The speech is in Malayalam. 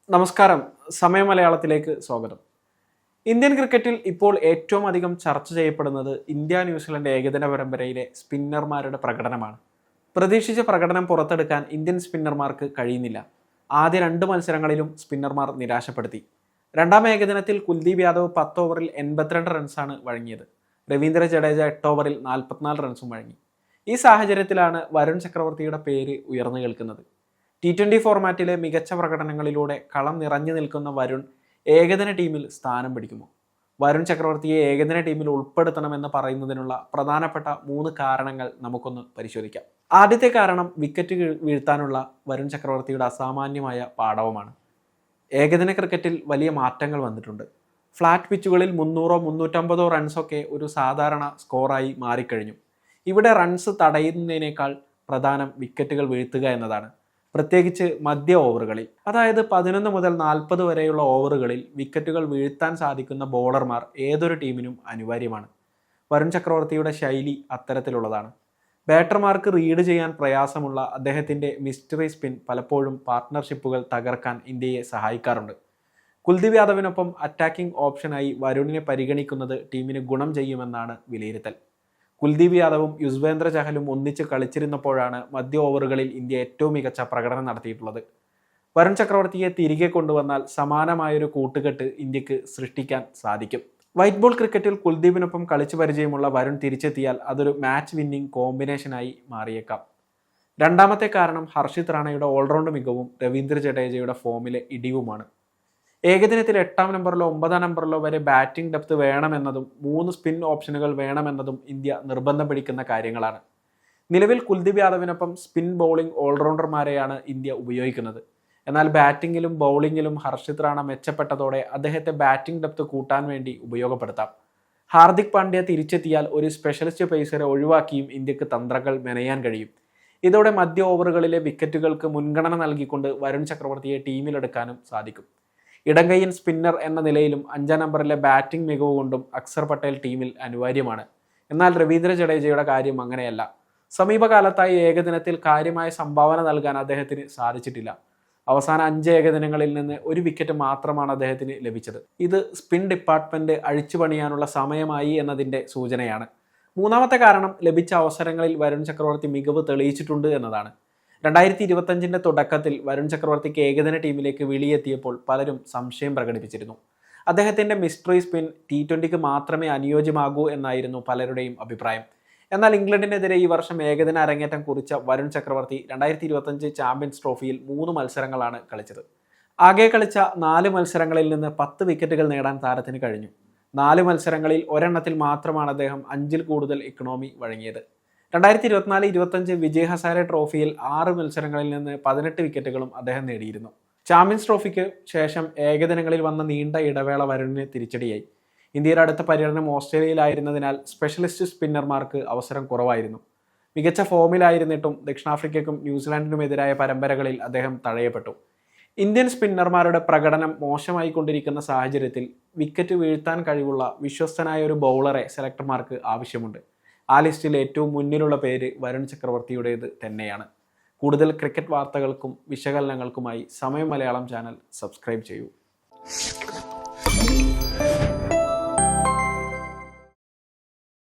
നമസ്കാരം. സമയ മലയാളത്തിലേക്ക് സ്വാഗതം. ഇന്ത്യൻ ക്രിക്കറ്റിൽ ഇപ്പോൾ ഏറ്റവും അധികം ചർച്ച ചെയ്യപ്പെടുന്നത് ഇന്ത്യ ന്യൂസിലൻഡ് ഏകദിന പരമ്പരയിലെ സ്പിന്നർമാരുടെ പ്രകടനമാണ്. പ്രതീക്ഷിച്ച പ്രകടനം പുറത്തെടുക്കാൻ ഇന്ത്യൻ സ്പിന്നർമാർക്ക് കഴിയുന്നില്ല. ആദ്യ 2 മത്സരങ്ങളിലും സ്പിന്നർമാർ നിരാശപ്പെടുത്തി. രണ്ടാം ഏകദിനത്തിൽ കുൽദീപ് യാദവ് 10 ഓവറിൽ 82 റൺസാണ് വഴങ്ങിയത്. രവീന്ദ്ര ജഡേജ 8 ഓവറിൽ 44 റൺസും വഴങ്ങി. ഈ സാഹചര്യത്തിലാണ് വരുൺ ചക്രവർത്തിയുടെ പേര് ഉയർന്നു കേൾക്കുന്നത്. T20 ഫോർമാറ്റിലെ മികച്ച പ്രകടനങ്ങളിലൂടെ കളം നിറഞ്ഞു നിൽക്കുന്ന വരുൺ ഏകദിന ടീമിൽ സ്ഥാനം പിടിക്കുമോ? വരുൺ ചക്രവർത്തിയെ ഏകദിന ടീമിൽ ഉൾപ്പെടുത്തണമെന്ന് പറയുന്നതിനുള്ള പ്രധാനപ്പെട്ട 3 കാരണങ്ങൾ നമുക്കൊന്ന് പരിശോധിക്കാം. ആദ്യത്തെ കാരണം വിക്കറ്റ് വീഴ്ത്താനുള്ള വരുൺ ചക്രവർത്തിയുടെ അസാമാന്യമായ പാടവമാണ്. ഏകദിന ക്രിക്കറ്റിൽ വലിയ മാറ്റങ്ങൾ വന്നിട്ടുണ്ട്. ഫ്ലാറ്റ് പിച്ചുകളിൽ 300 350 റൺസൊക്കെ ഒരു സാധാരണ സ്കോറായി മാറിക്കഴിഞ്ഞു. ഇവിടെ റൺസ് തടയുന്നതിനേക്കാൾ പ്രധാനം വിക്കറ്റുകൾ വീഴ്ത്തുക എന്നതാണ്. പ്രത്യേകിച്ച് മധ്യ ഓവറുകളിൽ, അതായത് 11 മുതൽ 40 വരെയുള്ള ഓവറുകളിൽ വിക്കറ്റുകൾ വീഴ്ത്താൻ സാധിക്കുന്ന ബോളർമാർ ഏതൊരു ടീമിനും അനിവാര്യമാണ്. വരുൺ ചക്രവർത്തിയുടെ ശൈലി അത്തരത്തിലുള്ളതാണ്. ബാറ്റർമാർക്ക് റീഡ് ചെയ്യാൻ പ്രയാസമുള്ള അദ്ദേഹത്തിൻ്റെ മിസ്റ്ററി സ്പിൻ പലപ്പോഴും പാർട്ട്ണർഷിപ്പുകൾ തകർക്കാൻ ഇന്ത്യയെ സഹായിക്കാറുണ്ട്. കുൽദീപ് യാദവിനൊപ്പം അറ്റാക്കിംഗ് ഓപ്ഷനായി വരുണിനെ പരിഗണിക്കുന്നത് ടീമിന് ഗുണം ചെയ്യുമെന്നാണ് വിലയിരുത്തൽ. കുൽദീപ് യാദവും യുസ്വേന്ദ്ര ചഹലും ഒന്നിച്ച് കളിച്ചിരുന്നപ്പോഴാണ് മധ്യ ഓവറുകളിൽ ഇന്ത്യ ഏറ്റവും മികച്ച പ്രകടനം നടത്തിയിട്ടുള്ളത്. വരുൺ ചക്രവർത്തിയെ തിരികെ കൊണ്ടുവന്നാൽ സമാനമായൊരു കൂട്ടുകെട്ട് ഇന്ത്യക്ക് സൃഷ്ടിക്കാൻ സാധിക്കും. വൈറ്റ് ബോൾ ക്രിക്കറ്റിൽ കുൽദീപിനൊപ്പം കളിച്ചു പരിചയമുള്ള വരുൺ തിരിച്ചെത്തിയാൽ അതൊരു മാച്ച് വിന്നിംഗ് കോമ്പിനേഷനായി മാറിയേക്കാം. രണ്ടാമത്തെ കാരണം ഹർഷിത് റാണയുടെ ഓൾറൗണ്ട് മികവും രവീന്ദ്ര ജഡേജയുടെ ഫോമിലെ ഇടിവുമാണ്. ഏകദിനത്തിൽ 8ാം നമ്പറിലോ 9ാം നമ്പറിലോ വരെ ബാറ്റിംഗ് ഡെപ്ത് വേണമെന്നതും 3 സ്പിൻ ഓപ്ഷനുകൾ വേണമെന്നതും ഇന്ത്യ നിർബന്ധം പിടിക്കുന്ന കാര്യങ്ങളാണ്. നിലവിൽ കുൽദീപ് യാദവിനൊപ്പം സ്പിൻ ബൗളിംഗ് ഓൾറൗണ്ടർമാരെയാണ് ഇന്ത്യ ഉപയോഗിക്കുന്നത്. എന്നാൽ ബാറ്റിങ്ങിലും ബൗളിങ്ങിലും ഹർഷിത് റാണ മെച്ചപ്പെട്ടതോടെ അദ്ദേഹത്തെ ബാറ്റിംഗ് ഡെപ്ത് കൂട്ടാൻ വേണ്ടി ഉപയോഗപ്പെടുത്താം. ഹാർദിക് പാണ്ഡ്യ തിരിച്ചെത്തിയാൽ ഒരു സ്പെഷ്യലിസ്റ്റ് പേസറെ ഒഴിവാക്കിയും ഇന്ത്യക്ക് തന്ത്രങ്ങൾ മെനയാൻ കഴിയും. ഇതോടെ മധ്യ ഓവറുകളിലെ വിക്കറ്റുകൾക്ക് മുൻഗണന നൽകിക്കൊണ്ട് വരുൺ ചക്രവർത്തിയെ ടീമിലെടുക്കാനും സാധിക്കും. ഇടംകൈയ്യൻ സ്പിന്നർ എന്ന നിലയിലും 5ാം നമ്പറിലെ ബാറ്റിംഗ് മികവ് കൊണ്ടും അക്സർ പട്ടേൽ ടീമിൽ അനിവാര്യമാണ്. എന്നാൽ രവീന്ദ്ര ജഡേജയുടെ കാര്യം അങ്ങനെയല്ല. സമീപകാലത്തായി ഏകദിനത്തിൽ കാര്യമായ സംഭാവന നൽകാൻ അദ്ദേഹത്തിന് സാധിച്ചിട്ടില്ല. അവസാന 5 ഏകദിനങ്ങളിൽ നിന്ന് 1 വിക്കറ്റ് മാത്രമാണ് അദ്ദേഹത്തിന് ലഭിച്ചത്. ഇത് സ്പിൻ ഡിപ്പാർട്ട്മെന്റ് അഴിച്ചുപണിയാനുള്ള സമയമായി എന്നതിൻ്റെ സൂചനയാണ്. മൂന്നാമത്തെ കാരണം ലഭിച്ച അവസരങ്ങളിൽ വരുൺ ചക്രവർത്തി മികവ് തെളിയിച്ചിട്ടുണ്ട് എന്നതാണ്. 2025 തുടക്കത്തിൽ വരുൺ ചക്രവർത്തിക്ക് ഏകദിന ടീമിലേക്ക് വിളിയെത്തിയപ്പോൾ പലരും സംശയം പ്രകടിപ്പിച്ചിരുന്നു. അദ്ദേഹത്തിൻ്റെ മിസ്റ്ററി സ്പിൻ T20 മാത്രമേ അനുയോജ്യമാകൂ എന്നായിരുന്നു പലരുടെയും അഭിപ്രായം. എന്നാൽ ഇംഗ്ലണ്ടിനെതിരെ ഈ വർഷം ഏകദിന അരങ്ങേറ്റം കുറിച്ച വരുൺ ചക്രവർത്തി 2025 ചാമ്പ്യൻസ് ട്രോഫിയിൽ 3 മത്സരങ്ങളാണ് കളിച്ചത്. ആകെ കളിച്ച 4 മത്സരങ്ങളിൽ നിന്ന് 10 വിക്കറ്റുകൾ നേടാൻ താരത്തിന് കഴിഞ്ഞു. 4 മത്സരങ്ങളിൽ ഒരെണ്ണത്തിൽ മാത്രമാണ് അദ്ദേഹം 5ൽ കൂടുതൽ ഇക്കണോമി വഴങ്ങിയത്. 2024-25 വിജയ് ഹസാരെ ട്രോഫിയിൽ 6 മത്സരങ്ങളിൽ നിന്ന് 18 വിക്കറ്റുകളും അദ്ദേഹം നേടിയിരുന്നു. ചാമ്പ്യൻസ് ട്രോഫിക്ക് ശേഷം ഏകദിനങ്ങളിൽ വന്ന നീണ്ട ഇടവേള വരുണിന് തിരിച്ചടിയായി. ഇന്ത്യയുടെ അടുത്ത പര്യടനം ഓസ്ട്രേലിയയിലായിരുന്നതിനാൽ സ്പെഷ്യലിസ്റ്റ് സ്പിന്നർമാർക്ക് അവസരം കുറവായിരുന്നു. മികച്ച ഫോമിലായിരുന്നിട്ടും ദക്ഷിണാഫ്രിക്കയ്ക്കും ന്യൂസിലാൻഡിനുമെതിരായ പരമ്പരകളിൽ അദ്ദേഹം തഴയപ്പെട്ടു. ഇന്ത്യൻ സ്പിന്നർമാരുടെ പ്രകടനം മോശമായി കൊണ്ടിരിക്കുന്ന സാഹചര്യത്തിൽ വിക്കറ്റ് വീഴ്ത്താൻ കഴിവുള്ള വിശ്വസ്തനായ ഒരു ബൗളറെ സെലക്ടർമാർക്ക് ആവശ്യമുണ്ട്. ആ ലിസ്റ്റിൽ ഏറ്റവും മുന്നിലുള്ള പേര് വരുൺ ചക്രവർത്തിയുടേത് തന്നെയാണ്. കൂടുതൽ ക്രിക്കറ്റ് വാർത്തകൾക്കും വിശകലനങ്ങൾക്കുമായി സമയം മലയാളം ചാനൽ സബ്സ്ക്രൈബ് ചെയ്യൂ.